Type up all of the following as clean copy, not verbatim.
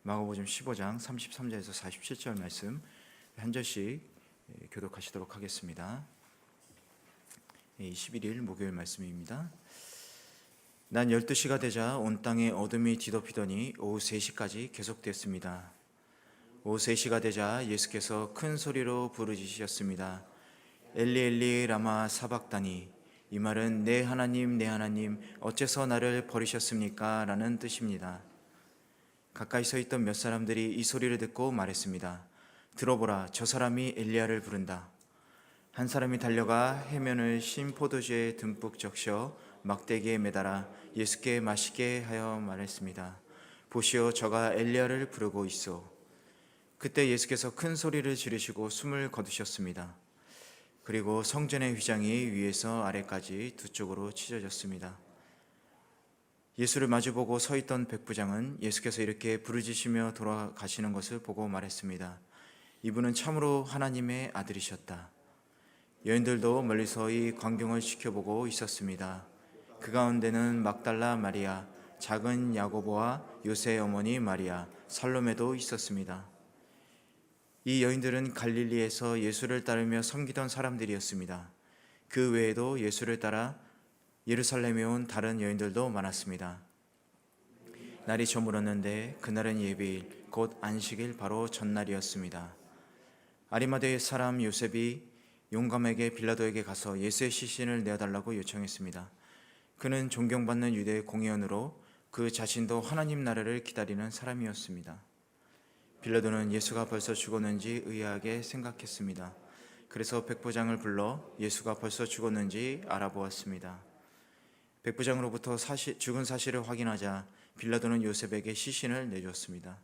마가복음 15장 33절에서 47절 말씀 한 절씩 교독하시도록 하겠습니다. 21일 목요일 말씀입니다. 난 12시가 되자 온 땅에 어둠이 뒤덮이더니 오후 3시까지 계속됐습니다. 오후 3시가 되자 예수께서 큰 소리로 부르짖으셨습니다. 엘리 엘리 라마 사박다니, 이 말은 내 하나님 어째서 나를 버리셨습니까? 라는 뜻입니다. 가까이 서 있던 몇 사람들이 이 소리를 듣고 말했습니다. 들어보라, 저 사람이 엘리야를 부른다. 한 사람이 달려가 해면을 신 포도주에 듬뿍 적셔 막대기에 매달아 예수께 마시게 하여 말했습니다. 보시오, 저가 엘리야를 부르고 있소. 그때 예수께서 큰 소리를 지르시고 숨을 거두셨습니다. 그리고 성전의 휘장이 위에서 아래까지 두 쪽으로 찢어졌습니다. 예수를 마주보고 서 있던 백부장은 예수께서 이렇게 부르짖으며 돌아가시는 것을 보고 말했습니다. 이분은 참으로 하나님의 아들이셨다. 여인들도 멀리서 이 광경을 지켜보고 있었습니다. 그 가운데는 막달라 마리아, 작은 야고보와 요새의 어머니 마리아, 살로메도 있었습니다. 이 여인들은 갈릴리에서 예수를 따르며 섬기던 사람들이었습니다. 그 외에도 예수를 따라 예루살렘에 온 다른 여인들도 많았습니다. 날이 저물었는데 그날은 예배일, 곧 안식일 바로 전날이었습니다. 아리마대 사람 요셉이 용감하게 빌라도에게 가서 예수의 시신을 내어달라고 요청했습니다. 그는 존경받는 유대의 공의원으로 그 자신도 하나님 나라를 기다리는 사람이었습니다. 빌라도는 예수가 벌써 죽었는지 의아하게 생각했습니다. 그래서 백부장을 불러 예수가 벌써 죽었는지 알아보았습니다. 백부장으로부터 죽은 사실을 확인하자 빌라도는 요셉에게 시신을 내줬습니다.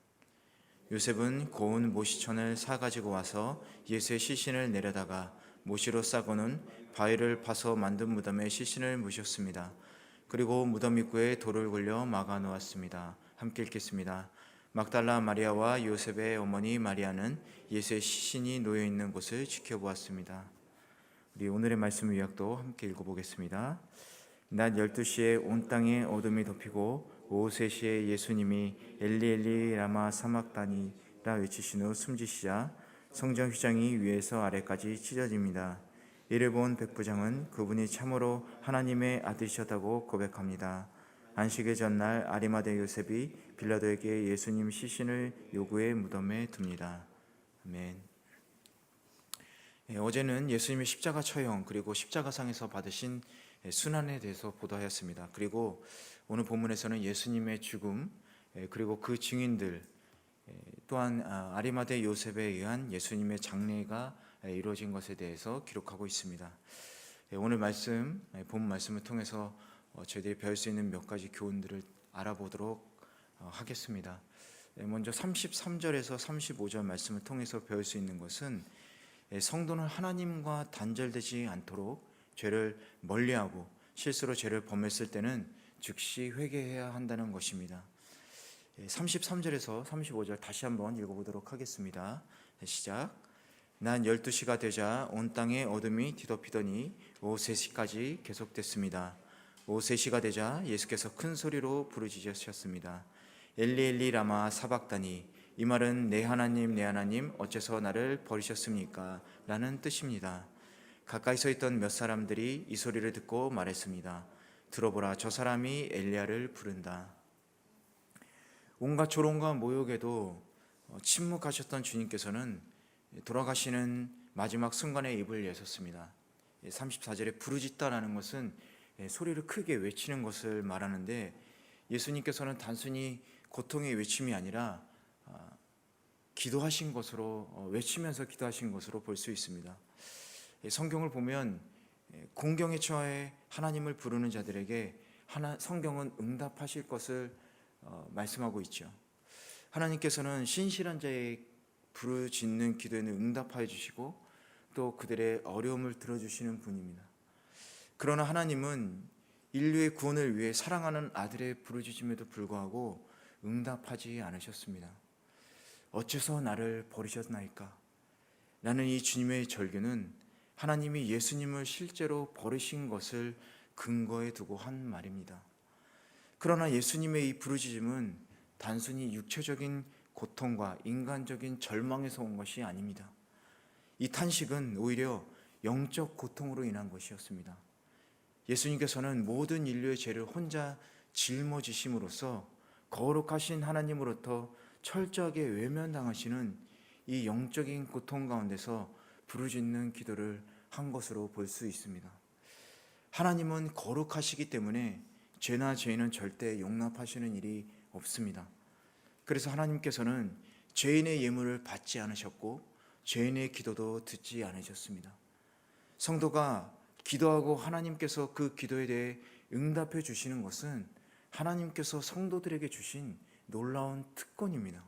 요셉은 고운 모시천을 사가지고 와서 예수의 시신을 내려다가 모시로 싸고는 바위를 파서 만든 무덤에 시신을 묻혔습니다. 그리고 무덤 입구에 돌을 굴려 막아 놓았습니다. 함께 읽겠습니다. 막달라 마리아와 요셉의 어머니 마리아는 예수의 시신이 놓여 있는 곳을 지켜보았습니다. 우리 오늘의 말씀 요약도 함께 읽어보겠습니다. 낮 12시에 온 땅에 어둠이 덮이고 오후 3시에 예수님이 엘리 엘리 라마 사막다니라 외치신 후 숨지시자 성전 휘장이 위에서 아래까지 찢어집니다. 이를 본 백부장은 그분이 참으로 하나님의 아들이셨다고 고백합니다. 안식의 전날 아리마대 요셉이 빌라도에게 예수님 시신을 요구해 무덤에 둡니다. 아멘. 어제는 예수님의 십자가 처형 그리고 십자가상에서 받으신 순환에 대해서 보도하였습니다. 그리고 오늘 본문에서는 예수님의 죽음 그리고 그 증인들 또한 아리마대 요셉에 의한 예수님의 장례가 이루어진 것에 대해서 기록하고 있습니다. 오늘 본 말씀을 통해서 저희들이 배울 수 있는 몇 가지 교훈들을 알아보도록 하겠습니다. 먼저 33절에서 35절 말씀을 통해서 배울 수 있는 것은 성도는 하나님과 단절되지 않도록 죄를 멀리하고 실수로 죄를 범했을 때는 즉시 회개해야 한다는 것입니다. 33절에서 35절 다시 한번 읽어보도록 하겠습니다. 시작. 난 12시가 되자 온 땅에 어둠이 뒤덮이더니 오후 3시까지 계속됐습니다. 오후 3시가 되자 예수께서 큰 소리로 부르짖으셨습니다. 엘리 엘리 라마 사박다니, 이 말은 내 하나님 어째서 나를 버리셨습니까? 라는 뜻입니다. 가까이 서 있던 몇 사람들이 이 소리를 듣고 말했습니다. 들어보라, 저 사람이 엘리야를 부른다. 온갖 조롱과 모욕에도 침묵하셨던 주님께서는 돌아가시는 마지막 순간에 입을 여셨습니다. 34절에 부르짖다라는 것은 소리를 크게 외치는 것을 말하는데 예수님께서는 단순히 고통의 외침이 아니라 기도하신 것으로 외치면서 기도하신 것으로 볼 수 있습니다. 성경을 보면 공경에 처해 하나님을 부르는 자들에게 성경은 응답하실 것을 말씀하고 있죠. 하나님께서는 신실한 자의 부르짖는 기도에는 응답하여 주시고 또 그들의 어려움을 들어주시는 분입니다. 그러나 하나님은 인류의 구원을 위해 사랑하는 아들의 부르짖음에도 불구하고 응답하지 않으셨습니다. 어째서 나를 버리셨나이까? 라는 이 주님의 절규는 하나님이 예수님을 실제로 버리신 것을 근거에 두고 한 말입니다. 그러나 예수님의 이 부르짖음은 단순히 육체적인 고통과 인간적인 절망에서 온 것이 아닙니다. 이 탄식은 오히려 영적 고통으로 인한 것이었습니다. 예수님께서는 모든 인류의 죄를 혼자 짊어지심으로써 거룩하신 하나님으로부터 철저하게 외면당하시는 이 영적인 고통 가운데서 부르짖는 기도를 한 것으로 볼 수 있습니다. 하나님은 거룩하시기 때문에 죄나 죄인은 절대 용납하시는 일이 없습니다. 그래서 하나님께서는 죄인의 예물을 받지 않으셨고 죄인의 기도도 듣지 않으셨습니다. 성도가 기도하고 하나님께서 그 기도에 대해 응답해 주시는 것은 하나님께서 성도들에게 주신 놀라운 특권입니다.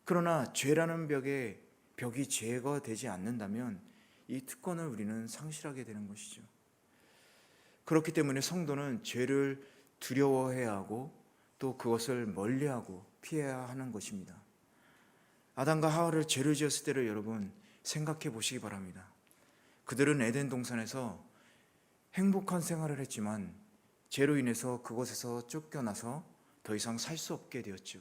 그러나 죄라는 벽이 제거되지 않는다면 이 특권을 우리는 상실하게 되는 것이죠. 그렇기 때문에 성도는 죄를 두려워해야 하고 또 그것을 멀리하고 피해야 하는 것입니다. 아담과 하와를 죄를 지었을 때를 여러분 생각해 보시기 바랍니다. 그들은 에덴 동산에서 행복한 생활을 했지만 죄로 인해서 그곳에서 쫓겨나서 더 이상 살 수 없게 되었죠.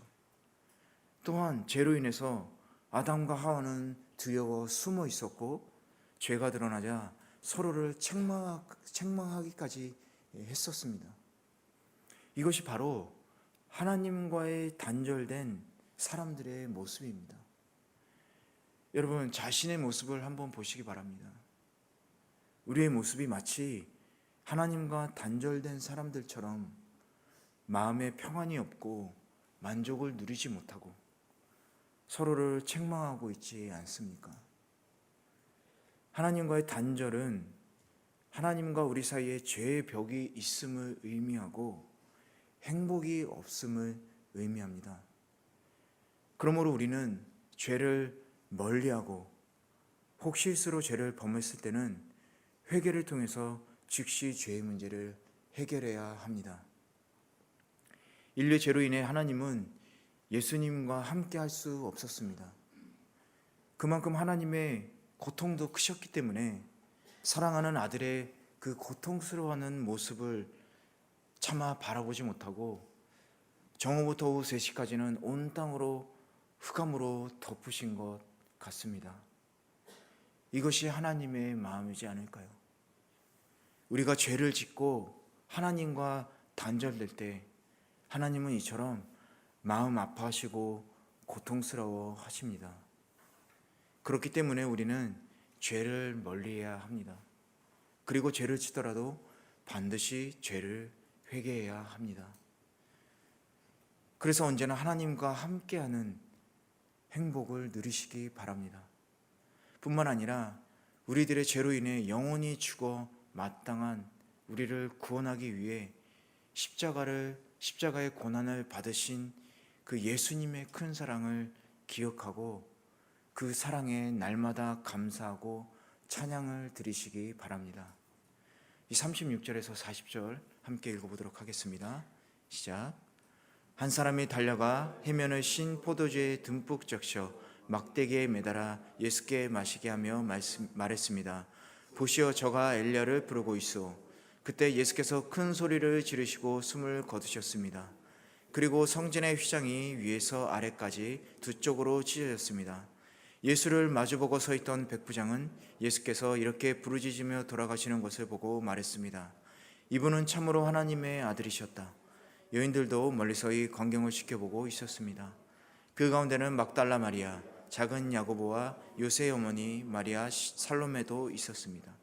또한 죄로 인해서 아담과 하와는 두려워 숨어 있었고 죄가 드러나자 서로를 책망하기까지 했었습니다. 이것이 바로 하나님과의 단절된 사람들의 모습입니다. 여러분 자신의 모습을 한번 보시기 바랍니다. 우리의 모습이 마치 하나님과 단절된 사람들처럼 마음에 평안이 없고 만족을 누리지 못하고 서로를 책망하고 있지 않습니까? 하나님과의 단절은 하나님과 우리 사이에 죄의 벽이 있음을 의미하고 행복이 없음을 의미합니다. 그러므로 우리는 죄를 멀리하고 혹 실수로 죄를 범했을 때는 회개를 통해서 즉시 죄의 문제를 해결해야 합니다. 인류의 죄로 인해 하나님은 예수님과 함께 할 수 없었습니다. 그만큼 하나님의 고통도 크셨기 때문에 사랑하는 아들의 그 고통스러워하는 모습을 차마 바라보지 못하고 정오부터 오후 3시까지는 온 땅으로 흑암으로 덮으신 것 같습니다. 이것이 하나님의 마음이지 않을까요? 우리가 죄를 짓고 하나님과 단절될 때 하나님은 이처럼 마음 아파하시고 고통스러워 하십니다. 그렇기 때문에 우리는 죄를 멀리해야 합니다. 그리고 죄를 짓더라도 반드시 죄를 회개해야 합니다. 그래서 언제나 하나님과 함께하는 행복을 누리시기 바랍니다. 뿐만 아니라 우리들의 죄로 인해 영원히 죽어 마땅한 우리를 구원하기 위해 십자가의 고난을 받으신 그 예수님의 큰 사랑을 기억하고 그 사랑에 날마다 감사하고 찬양을 드리시기 바랍니다. 이 36절에서 40절 함께 읽어보도록 하겠습니다. 시작. 한 사람이 달려가 해면을 신 포도주에 듬뿍 적셔 막대기에 매달아 예수께 마시게 하며 말했습니다. 보시어 저가 엘리야를 부르고 있소. 그때 예수께서 큰 소리를 지르시고 숨을 거두셨습니다. 그리고 성전의 휘장이 위에서 아래까지 두 쪽으로 찢어졌습니다. 예수를 마주보고 서 있던 백부장은 예수께서 이렇게 부르짖으며 돌아가시는 것을 보고 말했습니다. 이분은 참으로 하나님의 아들이셨다. 여인들도 멀리서이 광경을 지켜보고 있었습니다. 그 가운데는 막달라 마리아, 작은 야고보와 요새의 어머니 마리아 살로메도 있었습니다.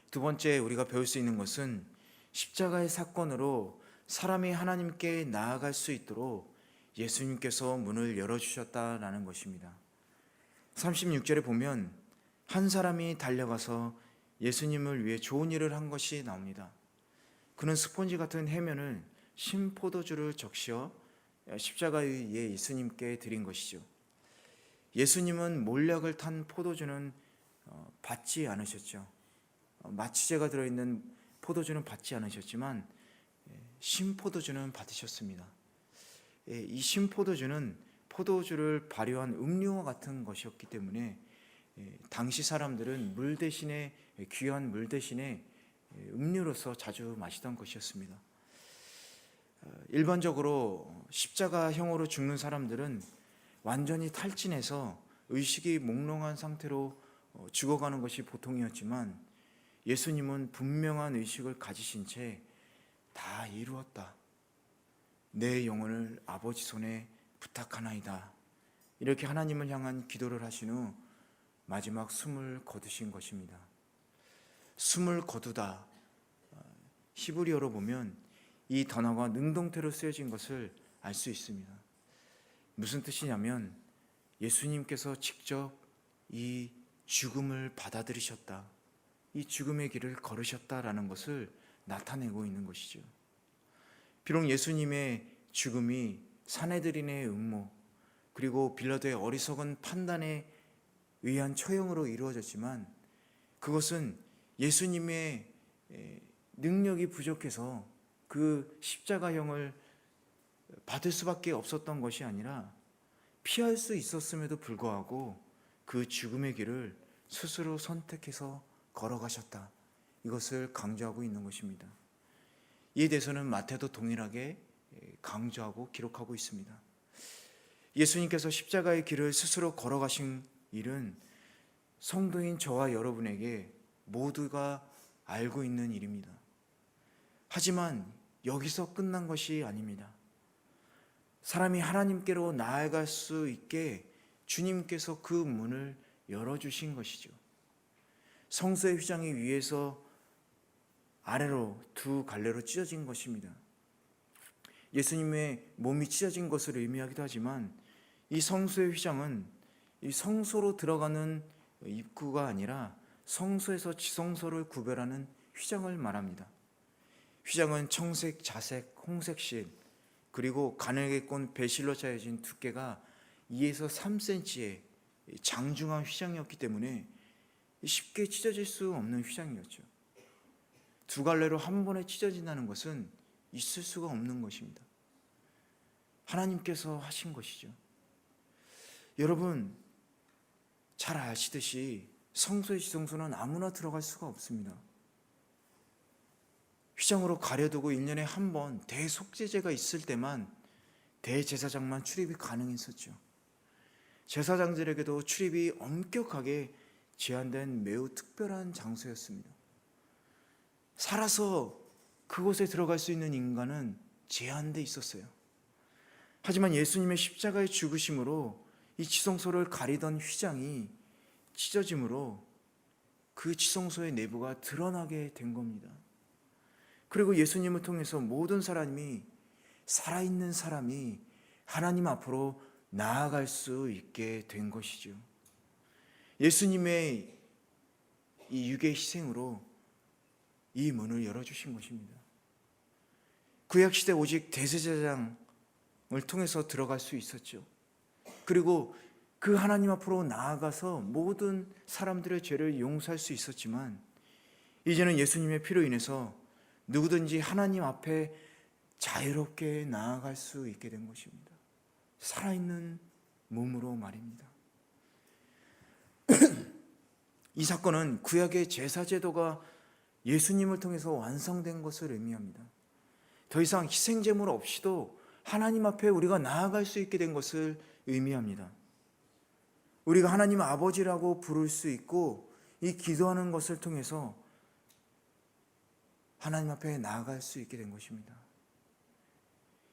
두 번째 우리가 배울 수 있는 것은 십자가의 사건으로 사람이 하나님께 나아갈 수 있도록 예수님께서 문을 열어주셨다라는 것입니다. 36절에 보면 한 사람이 달려가서 예수님을 위해 좋은 일을 한 것이 나옵니다. 그는 스폰지 같은 해면을 신 포도주를 적셔 십자가 위에 예수님께 드린 것이죠. 예수님은 몰약을 탄 포도주는 받지 않으셨죠. 마취제가 들어있는 포도주는 받지 않으셨지만 신포도주는 받으셨습니다. 이 신포도주는 포도주를 발효한 음료와 같은 것이었기 때문에 당시 사람들은 물 대신에 귀한 물 대신에 음료로서 자주 마시던 것이었습니다. 일반적으로 십자가형으로 죽는 사람들은 완전히 탈진해서 의식이 몽롱한 상태로 죽어가는 것이 보통이었지만, 예수님은 분명한 의식을 가지신 채 다 이루었다, 내 영혼을 아버지 손에 부탁하나이다, 이렇게 하나님을 향한 기도를 하신 후 마지막 숨을 거두신 것입니다. 숨을 거두다, 히브리어로 보면 이 단어가 능동태로 쓰여진 것을 알 수 있습니다. 무슨 뜻이냐면 예수님께서 직접 이 죽음을 받아들이셨다, 이 죽음의 길을 걸으셨다라는 것을 나타내고 있는 것이죠. 비록 예수님의 죽음이 사내들인의 음모, 그리고 빌라도의 어리석은 판단에 의한 처형으로 이루어졌지만, 그것은 예수님의 능력이 부족해서 그 십자가형을 받을 수밖에 없었던 것이 아니라, 피할 수 있었음에도 불구하고 그 죽음의 길을 스스로 선택해서 걸어가셨다, 이것을 강조하고 있는 것입니다. 이에 대해서는 마태도 동일하게 강조하고 기록하고 있습니다. 예수님께서 십자가의 길을 스스로 걸어가신 일은 성도인 저와 여러분에게 모두가 알고 있는 일입니다. 하지만 여기서 끝난 것이 아닙니다. 사람이 하나님께로 나아갈 수 있게 주님께서 그 문을 열어주신 것이죠. 성소의 휘장이 위에서 아래로 두 갈래로 찢어진 것입니다. 예수님의 몸이 찢어진 것을 의미하기도 하지만, 이 성소의 휘장은 이 성소로 들어가는 입구가 아니라 성소에서 지성소를 구별하는 휘장을 말합니다. 휘장은 청색, 자색, 홍색 실, 그리고 가늘게 꼰 배실로 짜여진 두께가 2에서 3cm의 장중한 휘장이었기 때문에 쉽게 찢어질 수 없는 휘장이었죠. 두 갈래로 한 번에 찢어진다는 것은 있을 수가 없는 것입니다. 하나님께서 하신 것이죠. 여러분, 잘 아시듯이 성소의 지성소는 아무나 들어갈 수가 없습니다. 휘장으로 가려두고 1년에 한 번 대속죄제가 있을 때만 대제사장만 출입이 가능했었죠. 제사장들에게도 출입이 엄격하게 제한된 매우 특별한 장소였습니다. 살아서 그곳에 들어갈 수 있는 인간은 제한돼 있었어요. 하지만 예수님의 십자가의 죽으심으로 이 지성소를 가리던 휘장이 찢어짐으로 그 지성소의 내부가 드러나게 된 겁니다. 그리고 예수님을 통해서 모든 사람이, 살아있는 사람이 하나님 앞으로 나아갈 수 있게 된 것이죠. 예수님의 이 육의 희생으로 이 문을 열어주신 것입니다. 구약시대 오직 대제사장을 통해서 들어갈 수 있었죠. 그리고 그 하나님 앞으로 나아가서 모든 사람들의 죄를 용서할 수 있었지만, 이제는 예수님의 피로 인해서 누구든지 하나님 앞에 자유롭게 나아갈 수 있게 된 것입니다. 살아있는 몸으로 말입니다. 이 사건은 구약의 제사제도가 예수님을 통해서 완성된 것을 의미합니다. 더 이상 희생제물 없이도 하나님 앞에 우리가 나아갈 수 있게 된 것을 의미합니다. 우리가 하나님 아버지라고 부를 수 있고, 이 기도하는 것을 통해서 하나님 앞에 나아갈 수 있게 된 것입니다.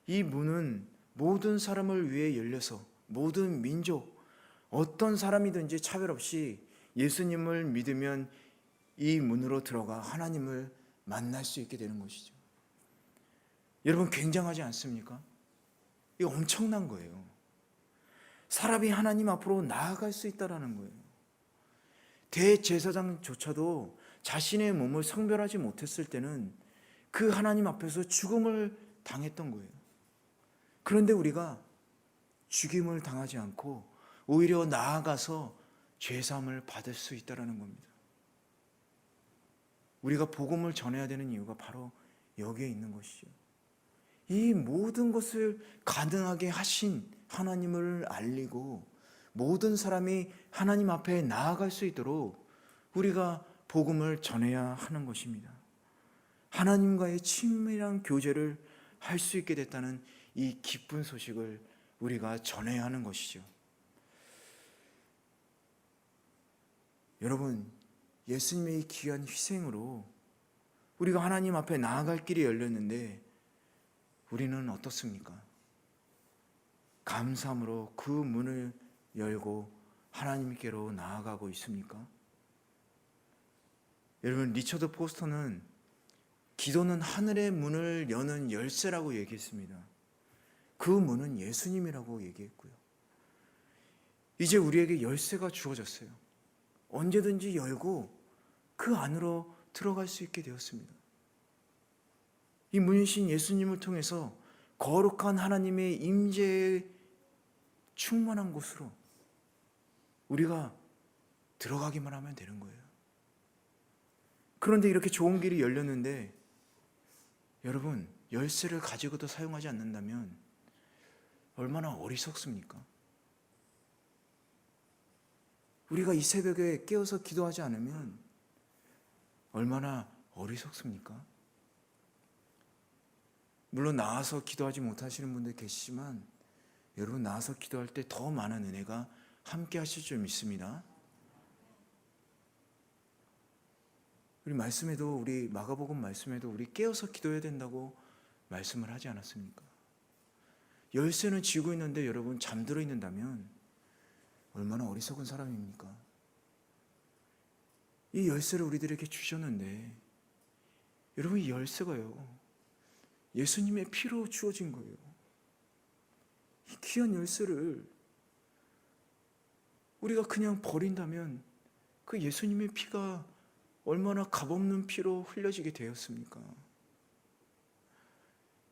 이 문은 모든 사람을 위해 열려서 모든 민족, 어떤 사람이든지 차별 없이 예수님을 믿으면 이 문으로 들어가 하나님을 만날 수 있게 되는 것이죠. 여러분, 굉장하지 않습니까? 이거 엄청난 거예요. 사람이 하나님 앞으로 나아갈 수 있다는 거예요. 대제사장조차도 자신의 몸을 성별하지 못했을 때는 그 하나님 앞에서 죽음을 당했던 거예요. 그런데 우리가 죽임을 당하지 않고 오히려 나아가서 죄사함을 받을 수 있다는 겁니다. 우리가 복음을 전해야 되는 이유가 바로 여기에 있는 것이죠. 이 모든 것을 가능하게 하신 하나님을 알리고 모든 사람이 하나님 앞에 나아갈 수 있도록 우리가 복음을 전해야 하는 것입니다. 하나님과의 친밀한 교제를 할 수 있게 됐다는 이 기쁜 소식을 우리가 전해야 하는 것이죠. 여러분, 예수님의 이 귀한 희생으로 우리가 하나님 앞에 나아갈 길이 열렸는데 우리는 어떻습니까? 감사함으로 그 문을 열고 하나님께로 나아가고 있습니까? 여러분, 리처드 포스터는 기도는 하늘의 문을 여는 열쇠라고 얘기했습니다. 그 문은 예수님이라고 얘기했고요. 이제 우리에게 열쇠가 주어졌어요. 언제든지 열고 그 안으로 들어갈 수 있게 되었습니다. 이 문이신 예수님을 통해서 거룩한 하나님의 임재에 충만한 곳으로 우리가 들어가기만 하면 되는 거예요. 그런데 이렇게 좋은 길이 열렸는데 여러분, 열쇠를 가지고도 사용하지 않는다면 얼마나 어리석습니까? 우리가 이 새벽에 깨어서 기도하지 않으면 얼마나 어리석습니까? 물론 나와서 기도하지 못하시는 분들 계시지만 여러분, 나와서 기도할 때 더 많은 은혜가 함께 하실 줄 믿습니다. 우리 마가복음 말씀에도 우리 깨어서 기도해야 된다고 말씀을 하지 않았습니까? 열쇠는 쥐고 있는데 여러분 잠들어 있는다면 얼마나 어리석은 사람입니까? 이 열쇠를 우리들에게 주셨는데 여러분, 이 열쇠가요 예수님의 피로 주어진 거예요. 이 귀한 열쇠를 우리가 그냥 버린다면 그 예수님의 피가 얼마나 값없는 피로 흘려지게 되었습니까?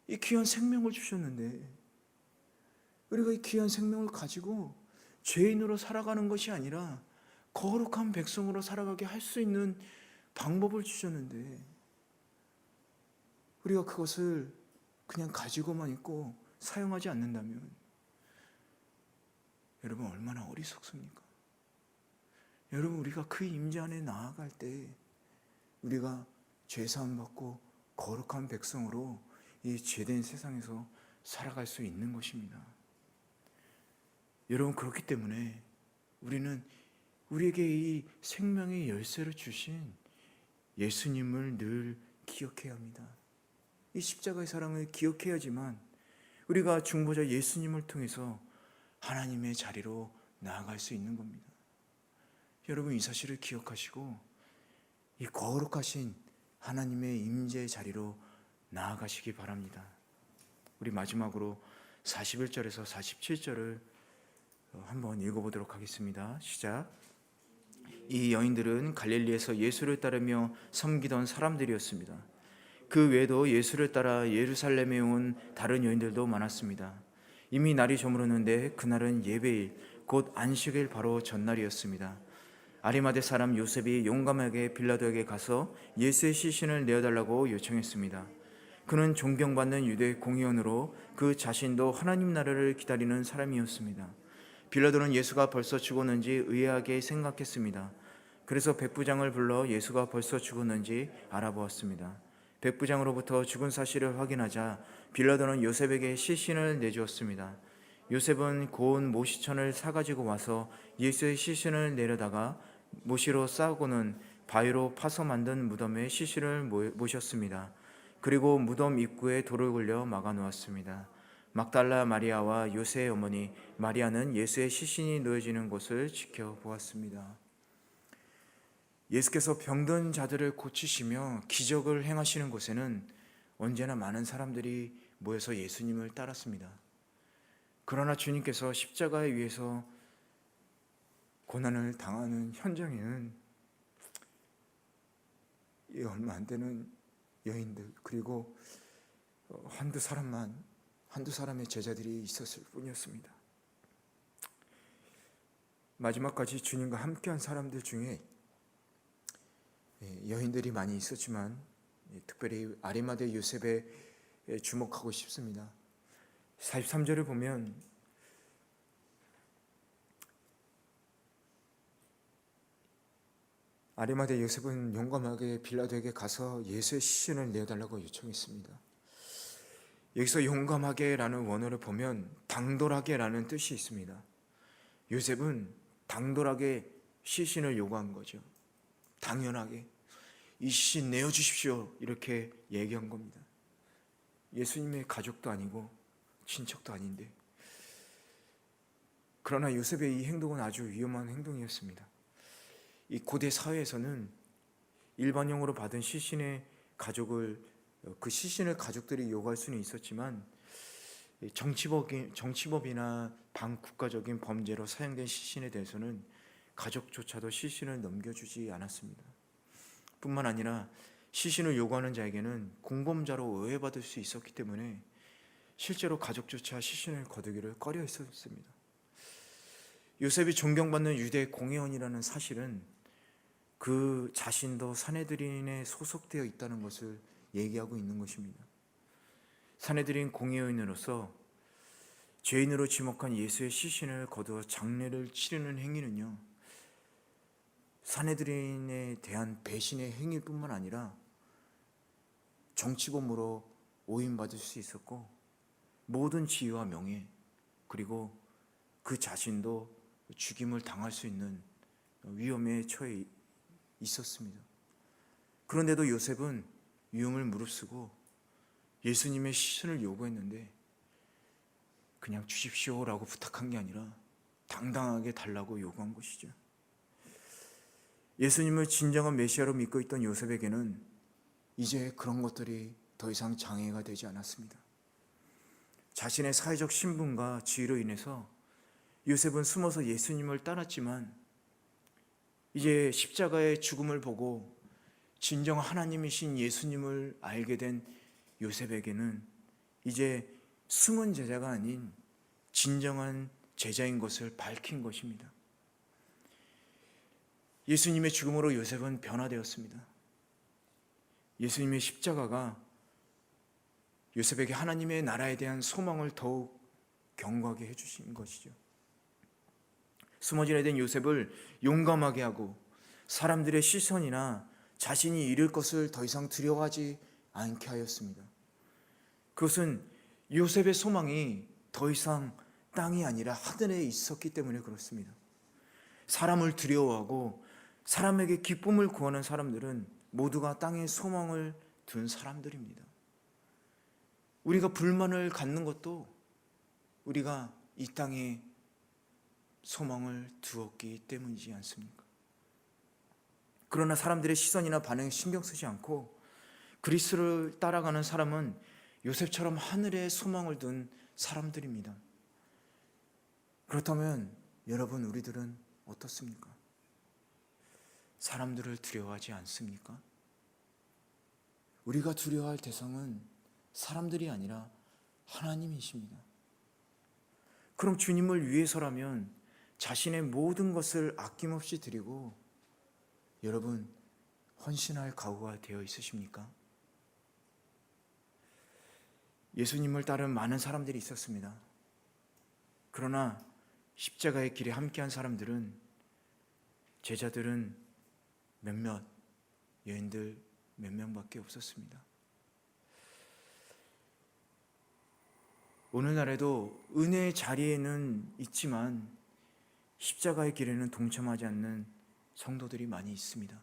이 귀한 생명을 주셨는데 우리가 이 귀한 생명을 가지고 죄인으로 살아가는 것이 아니라 거룩한 백성으로 살아가게 할 수 있는 방법을 주셨는데 우리가 그것을 그냥 가지고만 있고 사용하지 않는다면 여러분, 얼마나 어리석습니까? 여러분, 우리가 그 임재 안에 나아갈 때 우리가 죄사함 받고 거룩한 백성으로 이 죄된 세상에서 살아갈 수 있는 것입니다. 여러분, 그렇기 때문에 우리는 우리에게 이 생명의 열쇠를 주신 예수님을 늘 기억해야 합니다. 이 십자가의 사랑을 기억해야지만 우리가 중보자 예수님을 통해서 하나님의 자리로 나아갈 수 있는 겁니다. 여러분, 이 사실을 기억하시고 이 거룩하신 하나님의 임재의 자리로 나아가시기 바랍니다. 우리 마지막으로 41절에서 47절을 한번 읽어보도록 하겠습니다. 시작. 이 여인들은 갈릴리에서 예수를 따르며 섬기던 사람들이었습니다. 그 외에도 예수를 따라 예루살렘에 온 다른 여인들도 많았습니다. 이미 날이 저물었는데 그날은 예배일, 곧 안식일 바로 전날이었습니다. 아리마대 사람 요셉이 용감하게 빌라도에게 가서 예수의 시신을 내어달라고 요청했습니다. 그는 존경받는 유대 공의원으로 그 자신도 하나님 나라를 기다리는 사람이었습니다. 빌라도는 예수가 벌써 죽었는지 의아하게 생각했습니다. 그래서 백부장을 불러 예수가 벌써 죽었는지 알아보았습니다. 백부장으로부터 죽은 사실을 확인하자 빌라도는 요셉에게 시신을 내주었습니다. 요셉은 고운 모시천을 사가지고 와서 예수의 시신을 내려다가 모시로 싸고는 바위로 파서 만든 무덤에 시신을 모셨습니다. 그리고 무덤 입구에 돌을 굴려 막아놓았습니다. 막달라 마리아와 요새의 어머니 마리아는 예수의 시신이 놓여지는 곳을 지켜보았습니다. 예수께서 병든 자들을 고치시며 기적을 행하시는 곳에는 언제나 많은 사람들이 모여서 예수님을 따랐습니다. 그러나 주님께서 십자가에 위해서 고난을 당하는 현장에는 얼마 안 되는 여인들 그리고 한두 사람의 제자들이 있었을 뿐이었습니다. 마지막까지 주님과 함께한 사람들 중에 여인들이 많이 있었지만 특별히 아리마대 요셉에 주목하고 싶습니다. 43절을 보면 아리마대 요셉은 용감하게 빌라도에게 가서 예수의 시신을 내어달라고 요청했습니다. 여기서 용감하게라는 원어를 보면 당돌하게라는 뜻이 있습니다. 요셉은 당돌하게 시신을 요구한 거죠. 당연하게 이 시신 내어주십시오 이렇게 얘기한 겁니다. 예수님의 가족도 아니고 친척도 아닌데. 그러나 요셉의 이 행동은 아주 위험한 행동이었습니다. 이 고대 사회에서는 일반형으로 받은 시신의 가족을 그 시신을 가족들이 요구할 수는 있었지만 정치법이나 반국가적인 범죄로 사용된 시신에 대해서는 가족조차도 시신을 넘겨주지 않았습니다. 뿐만 아니라 시신을 요구하는 자에게는 공범자로 오해받을 수 있었기 때문에 실제로 가족조차 시신을 거두기를 꺼려 했었습니다. 요셉이 존경받는 유대 공회원이라는 사실은 그 자신도 산헤드린에 소속되어 있다는 것을 얘기하고 있는 것입니다. 산헤드린 공회원으로서 죄인으로 지목한 예수의 시신을 거두어 장례를 치르는 행위는요, 산헤드린에 대한 배신의 행위일 뿐만 아니라 정치범으로 오인받을 수 있었고 모든 지위와 명예 그리고 그 자신도 죽임을 당할 수 있는 위험에 처해 있었습니다. 그런데도 요셉은 위험을 무릅쓰고 예수님의 시신을 요구했는데 그냥 주십시오라고 부탁한 게 아니라 당당하게 달라고 요구한 것이죠. 예수님을 진정한 메시아로 믿고 있던 요셉에게는 이제 그런 것들이 더 이상 장애가 되지 않았습니다. 자신의 사회적 신분과 지위로 인해서 요셉은 숨어서 예수님을 따랐지만 이제 십자가의 죽음을 보고 진정 하나님이신 예수님을 알게 된 요셉에게는 이제 숨은 제자가 아닌 진정한 제자인 것을 밝힌 것입니다. 예수님의 죽음으로 요셉은 변화되었습니다. 예수님의 십자가가 요셉에게 하나님의 나라에 대한 소망을 더욱 견고하게 해주신 것이죠. 숨어진 애된 요셉을 용감하게 하고 사람들의 시선이나 자신이 잃을 것을 더 이상 두려워하지 않게 하였습니다. 그것은 요셉의 소망이 더 이상 땅이 아니라 하늘에 있었기 때문에 그렇습니다. 사람을 두려워하고 사람에게 기쁨을 구하는 사람들은 모두가 땅에 소망을 둔 사람들입니다. 우리가 불만을 갖는 것도 우리가 이 땅에 소망을 두었기 때문이지 않습니까? 그러나 사람들의 시선이나 반응에 신경 쓰지 않고 그리스도를 따라가는 사람은 요셉처럼 하늘에 소망을 둔 사람들입니다. 그렇다면 여러분, 우리들은 어떻습니까? 사람들을 두려워하지 않습니까? 우리가 두려워할 대상은 사람들이 아니라 하나님이십니다. 그럼 주님을 위해서라면 자신의 모든 것을 아낌없이 드리고 여러분, 헌신할 각오가 되어 있으십니까? 예수님을 따른 많은 사람들이 있었습니다. 그러나 십자가의 길에 함께한 사람들은, 제자들은 몇몇, 여인들 몇 명밖에 없었습니다. 오늘날에도 은혜의 자리에는 있지만 십자가의 길에는 동참하지 않는 성도들이 많이 있습니다.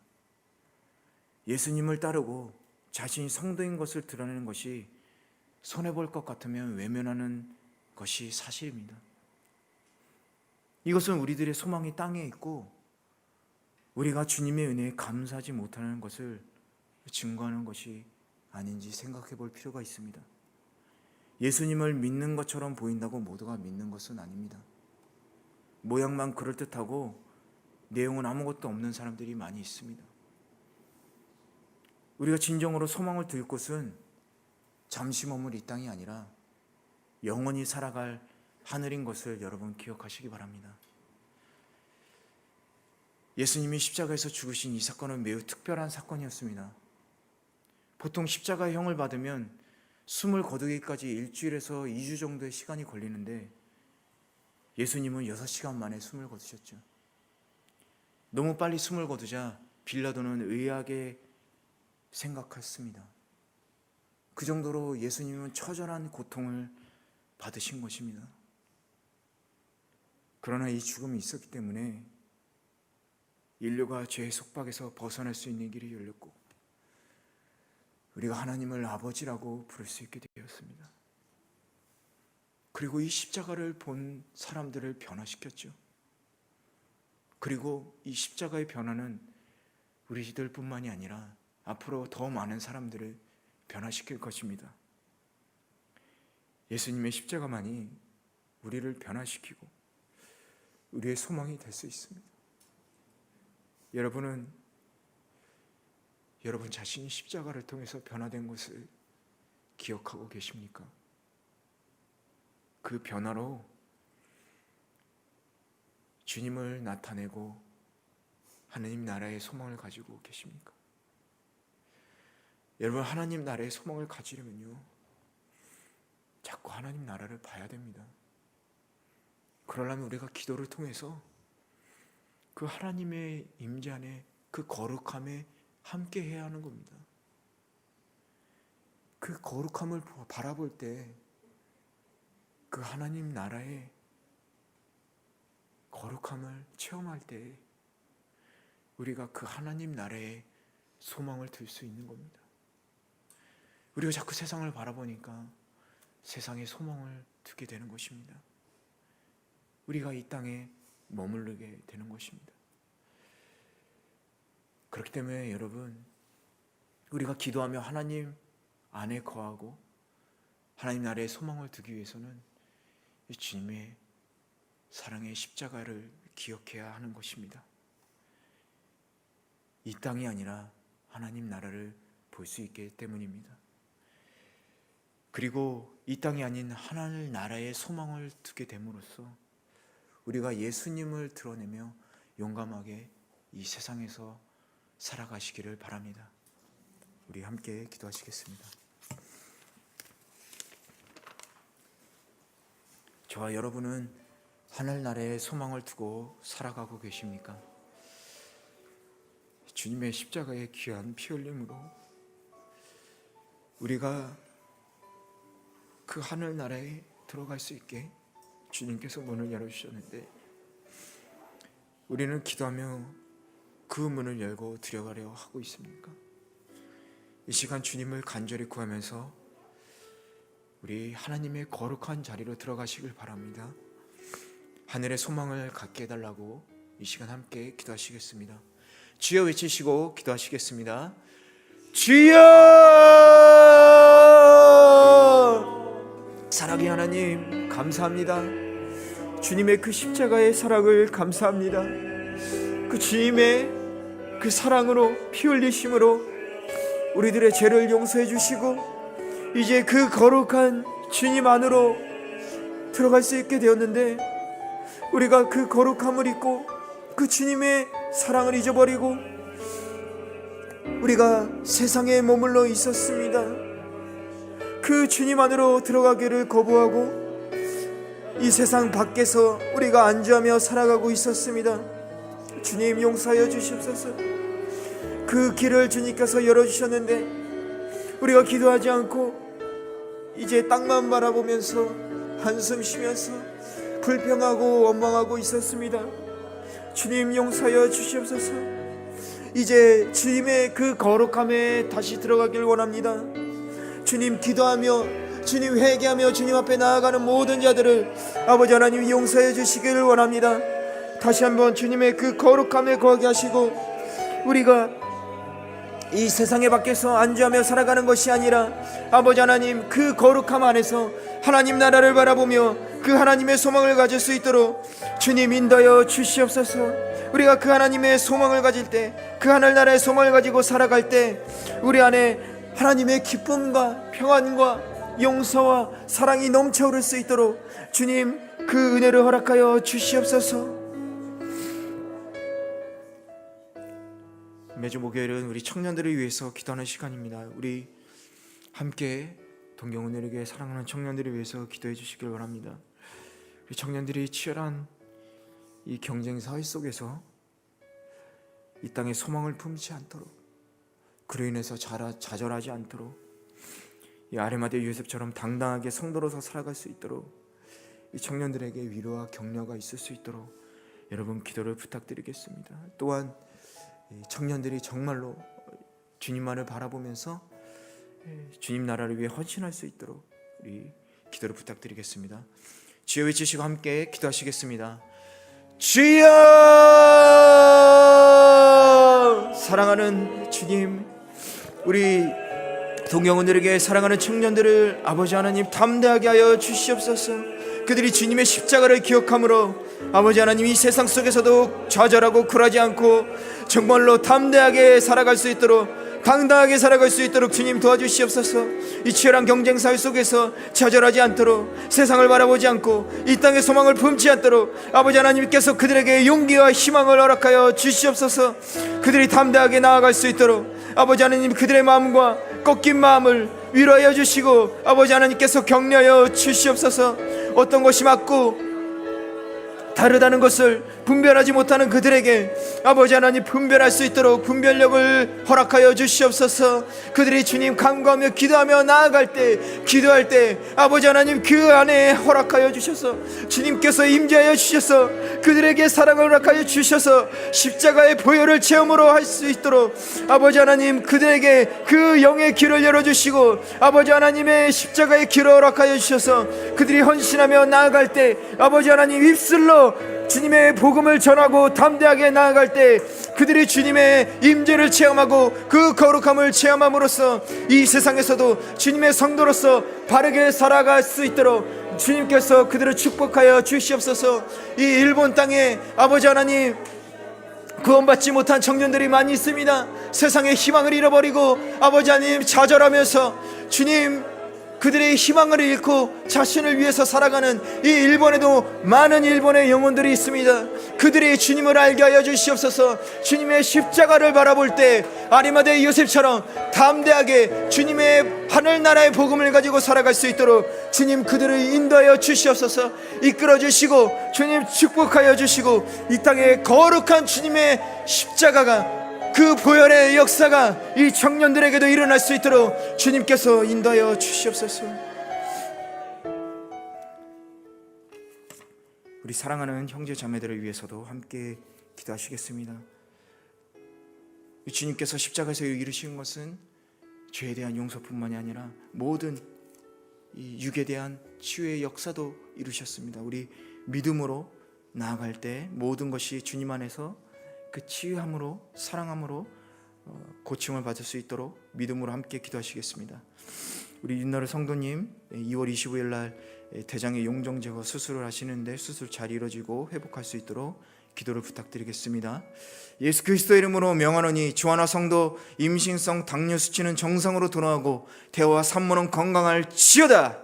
예수님을 따르고 자신이 성도인 것을 드러내는 것이 손해볼 것 같으면 외면하는 것이 사실입니다. 이것은 우리들의 소망이 땅에 있고 우리가 주님의 은혜에 감사하지 못하는 것을 증거하는 것이 아닌지 생각해 볼 필요가 있습니다. 예수님을 믿는 것처럼 보인다고 모두가 믿는 것은 아닙니다. 모양만 그럴듯하고 내용은 아무것도 없는 사람들이 많이 있습니다. 우리가 진정으로 소망을 둘 곳은 잠시 머물 이 땅이 아니라 영원히 살아갈 하늘인 것을 여러분 기억하시기 바랍니다. 예수님이 십자가에서 죽으신 이 사건은 매우 특별한 사건이었습니다. 보통 십자가의 형을 받으면 숨을 거두기까지 일주일에서 2주 정도의 시간이 걸리는데 예수님은 6시간 만에 숨을 거두셨죠. 너무 빨리 숨을 거두자 빌라도는 의아하게 생각했습니다. 그 정도로 예수님은 처절한 고통을 받으신 것입니다. 그러나 이 죽음이 있었기 때문에 인류가 죄의 속박에서 벗어날 수 있는 길이 열렸고 우리가 하나님을 아버지라고 부를 수 있게 되었습니다. 그리고 이 십자가를 본 사람들을 변화시켰죠. 그리고 이 십자가의 변화는 우리들뿐만이 아니라 앞으로 더 많은 사람들을 변화시킬 것입니다. 예수님의 십자가만이 우리를 변화시키고 우리의 소망이 될 수 있습니다. 여러분은 여러분 자신이 십자가를 통해서 변화된 것을 기억하고 계십니까? 그 변화로 주님을 나타내고 하나님 나라의 소망을 가지고 계십니까? 여러분, 하나님 나라의 소망을 가지려면요, 자꾸 하나님 나라를 봐야 됩니다. 그러려면 우리가 기도를 통해서 그 하나님의 임재 안에 그 거룩함에 함께 해야 하는 겁니다. 그 거룩함을 바라볼 때 그 하나님 나라의 거룩함을 체험할 때 우리가 그 하나님 나라의 소망을 들 수 있는 겁니다. 우리가 자꾸 세상을 바라보니까 세상에 소망을 두게 되는 것입니다. 우리가 이 땅에 머무르게 되는 것입니다. 그렇기 때문에 여러분, 우리가 기도하며 하나님 안에 거하고 하나님 나라의 소망을 두기 위해서는 이 주님의 사랑의 십자가를 기억해야 하는 것입니다. 이 땅이 아니라 하나님 나라를 볼 수 있기 때문입니다. 그리고 이 땅이 아닌 하나님 나라의 소망을 두게 됨으로써 우리가 예수님을 드러내며 용감하게 이 세상에서 살아가시기를 바랍니다. 우리 함께 기도하시겠습니다. 저와 여러분은 하늘나라의 소망을 두고 살아가고 계십니까? 주님의 십자가의 귀한 피 흘림으로 우리가 그 하늘나라에 들어갈 수 있게 주님께서 문을 열어주셨는데 우리는 기도하며 그 문을 열고 들어가려 하고 있습니까? 이 시간 주님을 간절히 구하면서 우리 하나님의 거룩한 자리로 들어가시길 바랍니다. 하늘의 소망을 갖게 해달라고 이 시간 함께 기도하시겠습니다. 주여 외치시고 기도하시겠습니다. 주여! 사랑의 하나님 감사합니다. 주님의 그 십자가의 사랑을 감사합니다. 그 주님의 그 사랑으로 피 흘리심으로 우리들의 죄를 용서해 주시고 이제 그 거룩한 주님 안으로 들어갈 수 있게 되었는데 우리가 그 거룩함을 잊고 그 주님의 사랑을 잊어버리고 우리가 세상에 머물러 있었습니다. 그 주님 안으로 들어가기를 거부하고 이 세상 밖에서 우리가 안주하며 살아가고 있었습니다. 주님 용서하여 주시옵소서. 그 길을 주님께서 열어주셨는데 우리가 기도하지 않고 이제 땅만 바라보면서 한숨 쉬면서 불평하고 원망하고 있었습니다. 주님 용서하여 주시옵소서. 이제 주님의 그 거룩함에 다시 들어가길 원합니다. 주님 기도하며 주님 회개하며 주님 앞에 나아가는 모든 자들을 아버지 하나님 용서해 주시기를 원합니다. 다시 한번 주님의 그 거룩함에 거하게 하시고 우리가 이 세상에 밖에서 안주하며 살아가는 것이 아니라 아버지 하나님 그 거룩함 안에서 하나님 나라를 바라보며 그 하나님의 소망을 가질 수 있도록 주님 인도하여 주시옵소서. 우리가 그 하나님의 소망을 가질 때 그 하늘나라의 소망을 가지고 살아갈 때 우리 안에 하나님의 기쁨과 평안과 용서와 사랑이 넘쳐흐를 수 있도록 주님 그 은혜를 허락하여 주시옵소서. 매주 목요일은 우리 청년들을 위해서 기도하는 시간입니다. 우리 함께 동경은혜교회 사랑하는 청년들을 위해서 기도해 주시길 바랍니다. 우리 청년들이 치열한 이 경쟁 사회 속에서 이 땅에 소망을 품지 않도록 그로 인해서 좌절하지 않도록 이 아리마대 요셉처럼 당당하게 성도로서 살아갈 수 있도록, 이 청년들에게 위로와 격려가 있을 수 있도록 여러분 기도를 부탁드리겠습니다. 또한 청년들이 정말로 주님만을 바라보면서 주님 나라를 위해 헌신할 수 있도록 우리 기도를 부탁드리겠습니다. 주여 외치시고 함께 기도하시겠습니다. 주여! 사랑하는 주님, 우리 동영혼들에게 사랑하는 청년들을 아버지 하나님 담대하게 하여 주시옵소서. 그들이 주님의 십자가를 기억함으로 아버지 하나님 이 세상 속에서도 좌절하고 굴하지 않고 정말로 담대하게 살아갈 수 있도록, 당당하게 살아갈 수 있도록 주님 도와주시옵소서. 이 치열한 경쟁 사회 속에서 좌절하지 않도록, 세상을 바라보지 않고 이 땅의 소망을 품지 않도록 아버지 하나님께서 그들에게 용기와 희망을 허락하여 주시옵소서. 그들이 담대하게 나아갈 수 있도록 아버지 하나님 그들의 마음과 꺾인 마음을 위로하여 주시고 아버지 하나님께서 격려하여 주시옵소서. 어떤 것이 맞고 다르다는 것을 분별하지 못하는 그들에게 아버지 하나님 분별할 수 있도록 분별력을 허락하여 주시옵소서. 그들이 주님 간구하며 기도하며 나아갈 때, 기도할 때 아버지 하나님 그 안에 허락하여 주셔서 주님께서 임재하여 주셔서 그들에게 사랑을 허락하여 주셔서 십자가의 보혈을 체험으로 할 수 있도록 아버지 하나님 그들에게 그 영의 길을 열어주시고 아버지 하나님의 십자가의 길을 허락하여 주셔서 그들이 헌신하며 나아갈 때 아버지 하나님 입술로 주님의 복음을 전하고 담대하게 나아갈 때 그들이 주님의 임재를 체험하고 그 거룩함을 체험함으로써 이 세상에서도 주님의 성도로서 바르게 살아갈 수 있도록 주님께서 그들을 축복하여 주시옵소서. 이 일본 땅에 아버지 하나님 구원받지 못한 청년들이 많이 있습니다. 세상의 희망을 잃어버리고 아버지 하나님 좌절하면서 주님 그들의 희망을 잃고 자신을 위해서 살아가는 이 일본에도 많은 일본의 영혼들이 있습니다. 그들이 주님을 알게 하여 주시옵소서. 주님의 십자가를 바라볼 때 아리마대 요셉처럼 담대하게 주님의 하늘나라의 복음을 가지고 살아갈 수 있도록 주님 그들을 인도하여 주시옵소서. 이끌어 주시고 주님 축복하여 주시고 이 땅에 거룩한 주님의 십자가가 그 보혈의 역사가 이 청년들에게도 일어날 수 있도록 주님께서 인도하여 주시옵소서. 우리 사랑하는 형제 자매들을 위해서도 함께 기도하시겠습니다. 주님께서 십자가에서 이루신 것은 죄에 대한 용서뿐만이 아니라 모든 이 육에 대한 치유의 역사도 이루셨습니다. 우리 믿음으로 나아갈 때 모든 것이 주님 안에서 그 치유함으로 사랑함으로 고침을 받을 수 있도록 믿음으로 함께 기도하시겠습니다. 우리 윤나루 성도님 2월 25일 날 대장의 용종 제거 수술을 하시는데 수술 잘 이루어지고 회복할 수 있도록 기도를 부탁드리겠습니다. 예수 그리스도의 이름으로 명하노니 주하나 성도 임신성 당뇨 수치는 정상으로 돌아가고 태아와 산모는 건강할지어다.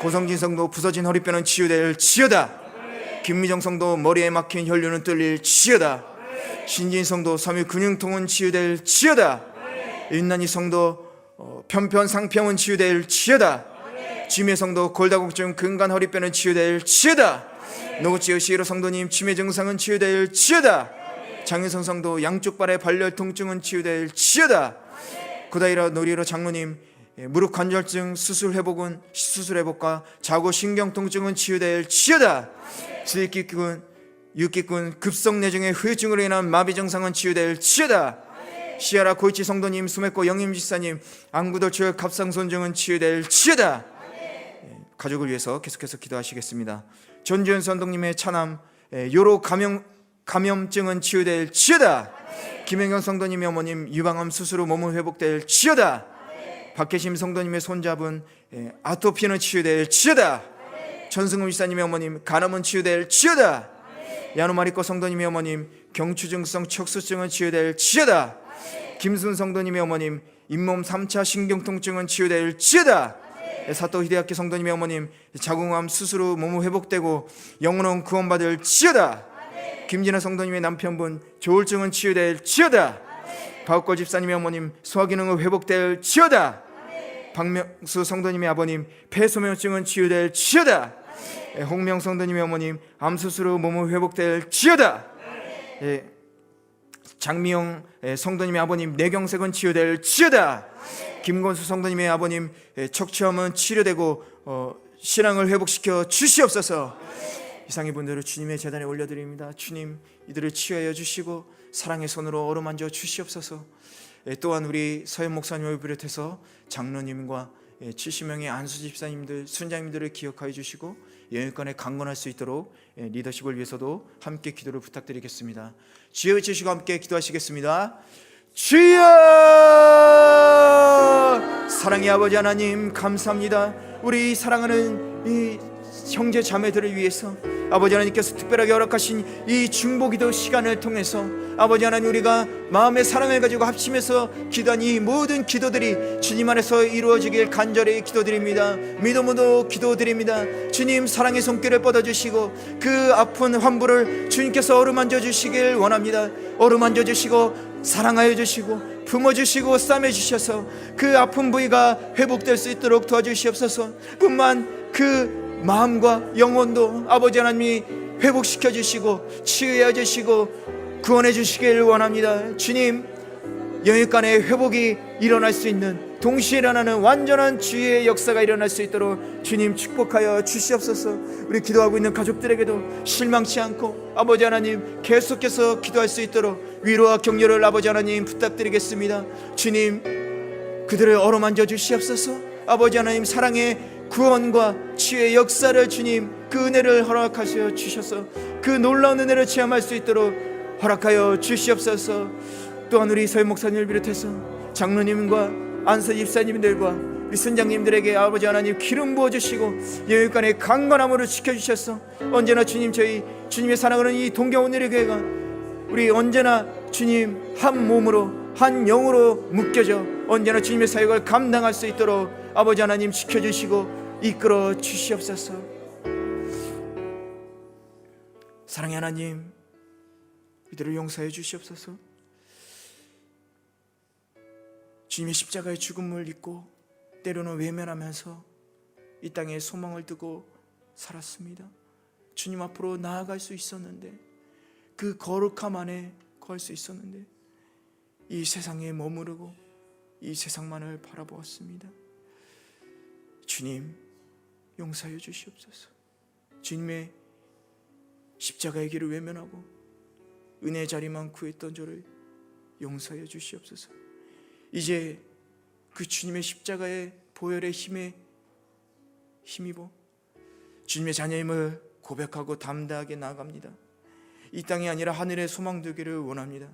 고성진 성도 부서진 허리뼈는 치유될지어다. 김미정 성도 머리에 막힌 혈류는 뚫릴지어다. 신진 성도 섬유 근육통은 치유될지어다. 윤난이 성도 편편 상평은 치유될지어다. 지메 성도 골다공증 근간 허리뼈는 치유될지어다. 노구치의 시로 성도님 치매 증상은 치유될지어다. 장윤성 성도 양쪽 발의 발열 통증은 치유될지어다. 구다이라 노리로 장로님 무릎 관절증 수술 회복과 자고 신경 통증은 치유될지어다. 지기꾼 육기꾼 급성내증의 후유증으로 인한 마비 증상은 치유될지어다. 시아라 고이치 성도님 수맥고 영임 지사님 안구돌출 갑상손증은 치유될지어다. 가족을 위해서 계속해서 기도하시겠습니다. 전지현 선동님의 차남 요로 감염증은 치유될지어다. 김혜경 성도님의 어머님 유방암 수술 후 몸은 회복될지어다. 박혜심 성도님의 손잡은 아토피는 치유될지어다. 전승우 지사님의 어머님 간암은 치유될지어다. 야누마리코 성도님의 어머님 경추증성 척수증은 치유될지어다. 김순 성도님의 어머님 잇몸 3차 신경통증은 치유될지어다. 사또 히데아키 성도님의 어머님 자궁암 수술 후 몸은 회복되고 영혼은 구원받을지어다. 김진아 성도님의 남편분 조울증은 치유될지어다. 박옥걸 집사님의 어머님 소화기능은 회복될지어다. 박명수 성도님의 아버님 폐소명증은 치유될지어다. 홍명 성도님의 어머님 암수술 후 몸은 회복될지어다. 장미영 성도님의 아버님 내경색은 치유될지어다. 김건수 성도님의 아버님 척추암은 치료되고 신앙을 회복시켜 주시옵소서. 이상의 분들을 주님의 제단에 올려드립니다. 주님, 이들을 치유하여 주시고 사랑의 손으로 어루만져 주시옵소서. 또한 우리 서현 목사님을 비롯해서 장로님과 70명의 안수 집사님들, 순장님들을 기억하여 주시고 영육간에 강건할 수 있도록 리더십을 위해서도 함께 기도를 부탁드리겠습니다. 주여 주시고 함께 기도하시겠습니다. 주여! 사랑의 아버지 하나님, 감사합니다. 우리 사랑하는 이 형제 자매들을 위해서 아버지 하나님께서 특별하게 허락하신 이 중보기도 시간을 통해서 아버지 하나님, 우리가 마음의 사랑을 가지고 합심해서 기도한 이 모든 기도들이 주님 안에서 이루어지길 간절히 기도드립니다. 믿음으로 기도드립니다. 주님, 사랑의 손길을 뻗어주시고 그 아픈 환부를 주님께서 어루만져 주시길 원합니다. 어루만져 주시고 사랑하여 주시고 품어주시고 싸매주셔서 그 아픈 부위가 회복될 수 있도록 도와주시옵소서. 뿐만 그 마음과 영혼도 아버지 하나님이 회복시켜 주시고 치유해 주시고 구원해 주시길 원합니다. 주님, 영육간의 회복이 일어날 수 있는, 동시에 일어나는 완전한 주의 역사가 일어날 수 있도록 주님 축복하여 주시옵소서. 우리 기도하고 있는 가족들에게도 실망치 않고 아버지 하나님 계속해서 기도할 수 있도록 위로와 격려를 아버지 하나님 부탁드리겠습니다. 주님, 그들을 어루만져 주시옵소서. 아버지 하나님, 사랑의 구원과 치유의 역사를 주님, 그 은혜를 허락하셔 주셔서 그 놀라운 은혜를 체험할 수 있도록 허락하여 주시옵소서. 또한 우리 서현 목사님을 비롯해서 장로님과 안서 집사님들과 우리 선장님들에게 아버지 하나님 기름 부어주시고 영육간의 강건함으로 지켜주셔서 언제나 주님, 저희 주님의 사랑하는 이 동경원일의 교회가 우리 언제나 주님 한 몸으로 한 영으로 묶여져 언제나 주님의 사역을 감당할 수 있도록 아버지 하나님 지켜주시고 이끌어 주시옵소서. 사랑의 하나님, 이들을 용서해 주시옵소서. 주님의 십자가의 죽음을 잊고 때로는 외면하면서 이 땅에 소망을 두고 살았습니다. 주님 앞으로 나아갈 수 있었는데, 그 거룩함 안에 걸 수 있었는데 이 세상에 머무르고 이 세상만을 바라보았습니다. 주님, 용서해 주시옵소서. 주님의 십자가의 길을 외면하고 은혜의 자리만 구했던 저를 용서해 주시옵소서. 이제 그 주님의 십자가의 보혈의 힘에 힘입어 주님의 자녀임을 고백하고 담대하게 나아갑니다. 이 땅이 아니라 하늘의 소망 되기를 원합니다.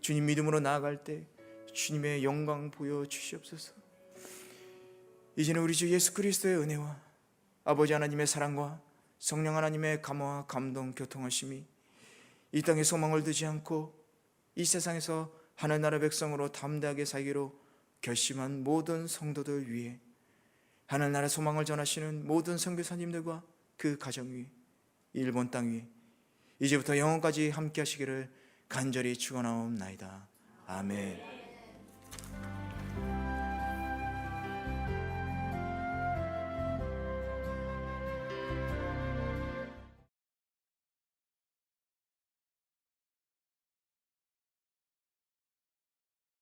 주님 믿음으로 나아갈 때 주님의 영광 보여 주시옵소서. 이제는 우리 주 예수 그리스도의 은혜와 아버지 하나님의 사랑과 성령 하나님의 감화와 감동 교통하심이 이 땅에 소망을 두지 않고 이 세상에서 하늘나라 백성으로 담대하게 살기로 결심한 모든 성도들 위해, 하늘나라 소망을 전하시는 모든 선교사님들과 그 가정 위에, 일본 땅 위에 이제부터 영원까지 함께 하시기를 간절히 축원하옵나이다. 아멘.